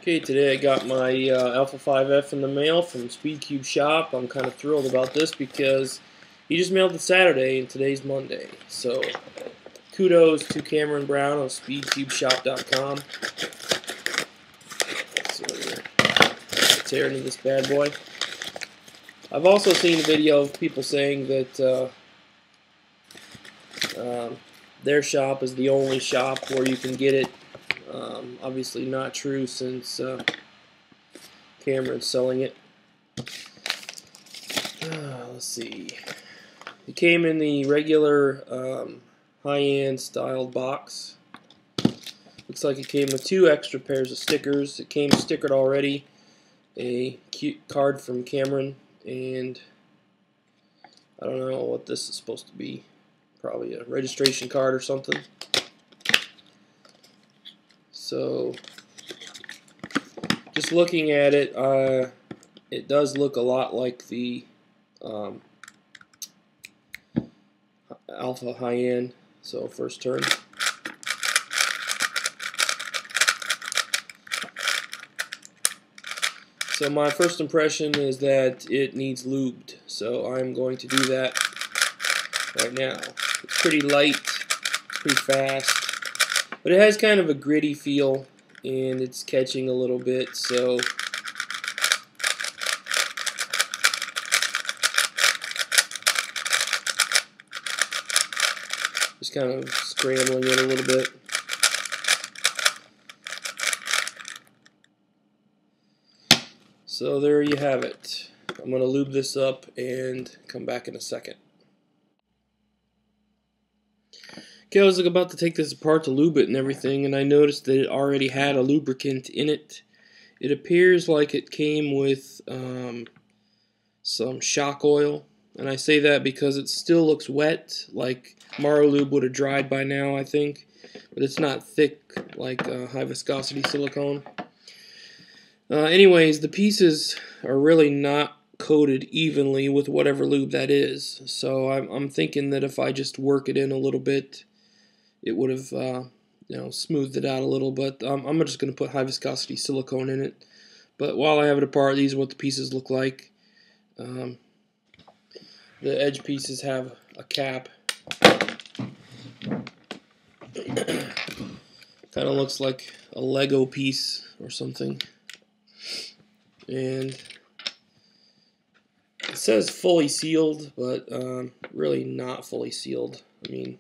Okay, today I got my Alpha 5F in the mail from SpeedCube Shop. I'm kind of thrilled about this because he just mailed it Saturday and today's Monday. So, kudos to Cameron Brown of SpeedCubeShop.com. So, let's tear into this bad boy. I've also seen a video of people saying that their shop is the only shop where you can get it. Obviously not true since Cameron's selling it. Let's see. It came in the regular high-end styled box. Looks like it came with 2 extra pairs of stickers. It came stickered already. A cute card from Cameron, and I don't know what this is supposed to be. Probably a registration card or something. So, just looking at it, it does look a lot like the Alpha high-end. So, first turn. So, my first impression is that it needs lubed. So, I'm going to do that right now. It's pretty light, pretty fast. But it has kind of a gritty feel, and it's catching a little bit, so just kind of scrambling it a little bit. So there you have it. I'm going to lube this up and come back in a second. Okay, I was about to take this apart to lube it and everything, and I noticed that it already had a lubricant in it. It appears like it came with some shock oil, and I say that because it still looks wet, like Marolube would have dried by now, I think, but it's not thick like high viscosity silicone. Anyways, the pieces are really not coated evenly with whatever lube that is, so I'm thinking that if I just work it in a little bit, it would have smoothed it out a little. But I'm just going to put high viscosity silicone in it. But while I have it apart, these are what the pieces look like. The edge pieces have a cap. Kind of looks like a Lego piece or something. And it says fully sealed, but really not fully sealed. I mean,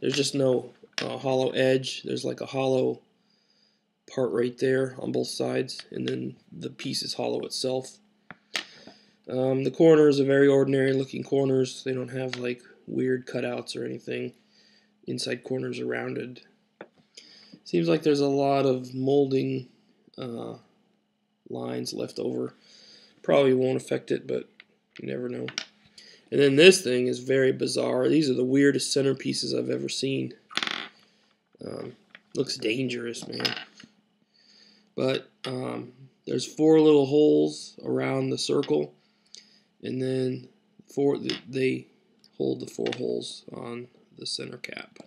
there's just no hollow edge. There's like a hollow part right there on both sides, and then the piece is hollow itself. The corners are very ordinary looking corners. They don't have like weird cutouts or anything. Inside corners are rounded. Seems like there's a lot of molding lines left over. Probably won't affect it, but you never know. And then this thing is very bizarre. These are the weirdest centerpieces I've ever seen. Looks dangerous, man. But there's 4 little holes around the circle, and then they hold the 4 holes on the center cap.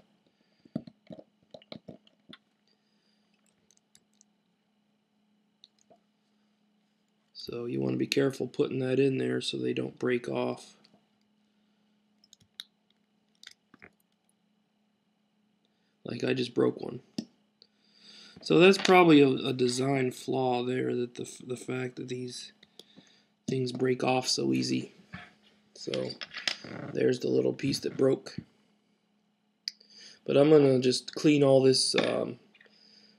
So you want to be careful putting that in there so they don't break off. Like I just broke one. So that's probably a design flaw there, that the fact that these things break off so easy. So there's the little piece that broke. But I'm going to just clean all this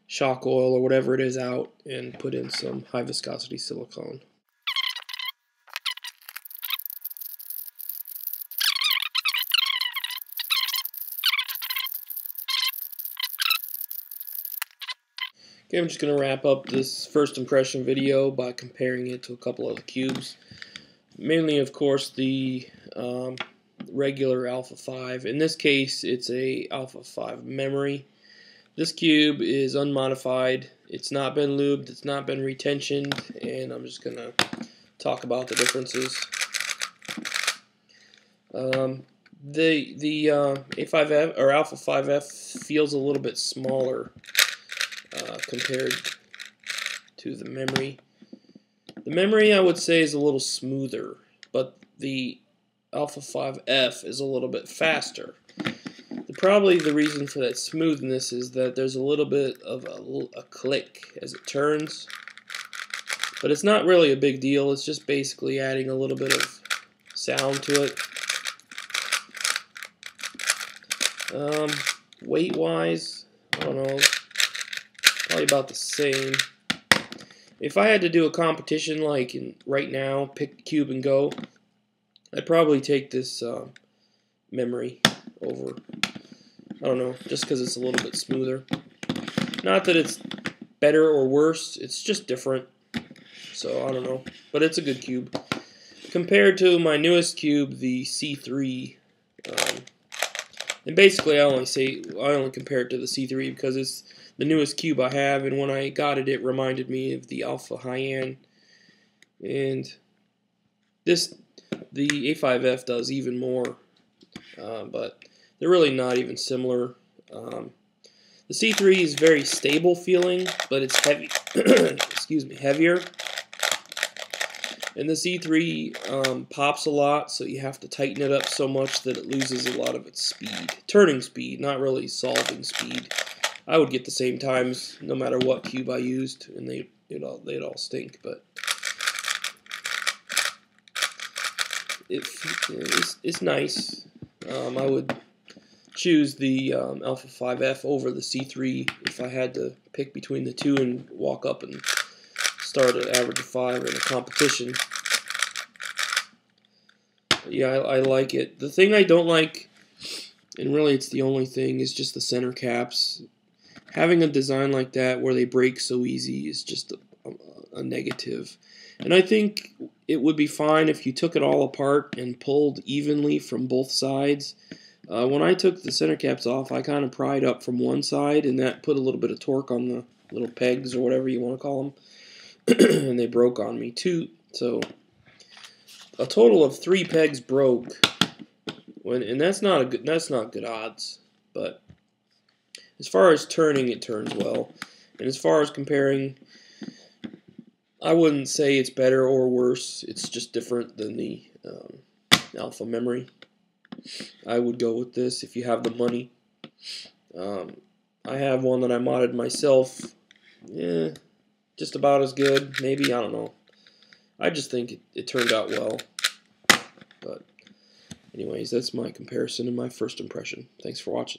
shock oil or whatever it is out and put in some high viscosity silicone. Okay, I'm just going to wrap up this first impression video by comparing it to a couple of the cubes. Mainly, of course, the regular Alpha 5. In this case, it's a Alpha 5 memory. This cube is unmodified. It's not been lubed, it's not been retensioned, and I'm just going to talk about the differences. The A5F or Alpha 5F feels a little bit smaller compared to the memory. The memory, I would say, is a little smoother, but the Alpha 5F is a little bit faster. Probably the reason for that smoothness is that there's a little bit of a click as it turns, but it's not really a big deal. It's just basically adding a little bit of sound to it. Weight-wise, I don't know, probably about the same. If I had to do a competition like right now, pick the cube and go, I'd probably take this memory over. I don't know, just because it's a little bit smoother. Not that it's better or worse, it's just different. So I don't know, but it's a good cube. Compared to my newest cube, the C3, and basically I only compare it to the C3 because it's the newest cube I have, and when I got it, it reminded me of the Alpha High-End, and the A5F does even more, but they're really not even similar. The C3 is very stable feeling, but it's heavy. Excuse me, heavier. And the C3 pops a lot, so you have to tighten it up so much that it loses a lot of its speed. Turning speed, not really solving speed. I would get the same times no matter what cube I used, and they'd all stink. But it's nice. I would choose the Alpha 5F over the C3 if I had to pick between the two and walk up and start at average of 5 in a competition. But yeah, I like it. The thing I don't like, and really it's the only thing, is just the center caps. Having a design like that where they break so easy is just a negative. And I think it would be fine if you took it all apart and pulled evenly from both sides. When I took the center caps off, I kind of pried up from one side, and that put a little bit of torque on the little pegs or whatever you want to call them, and they broke on me too. So a total of 3 pegs broke, and that's not good odds. But as far as turning, it turns well, and as far as comparing, I wouldn't say it's better or worse. It's just different than the Alpha memory. I would go with this if you have the money. I have one that I modded myself. Just about as good. Maybe, I don't know. I just think it turned out well. But anyways, that's my comparison and my first impression. Thanks for watching.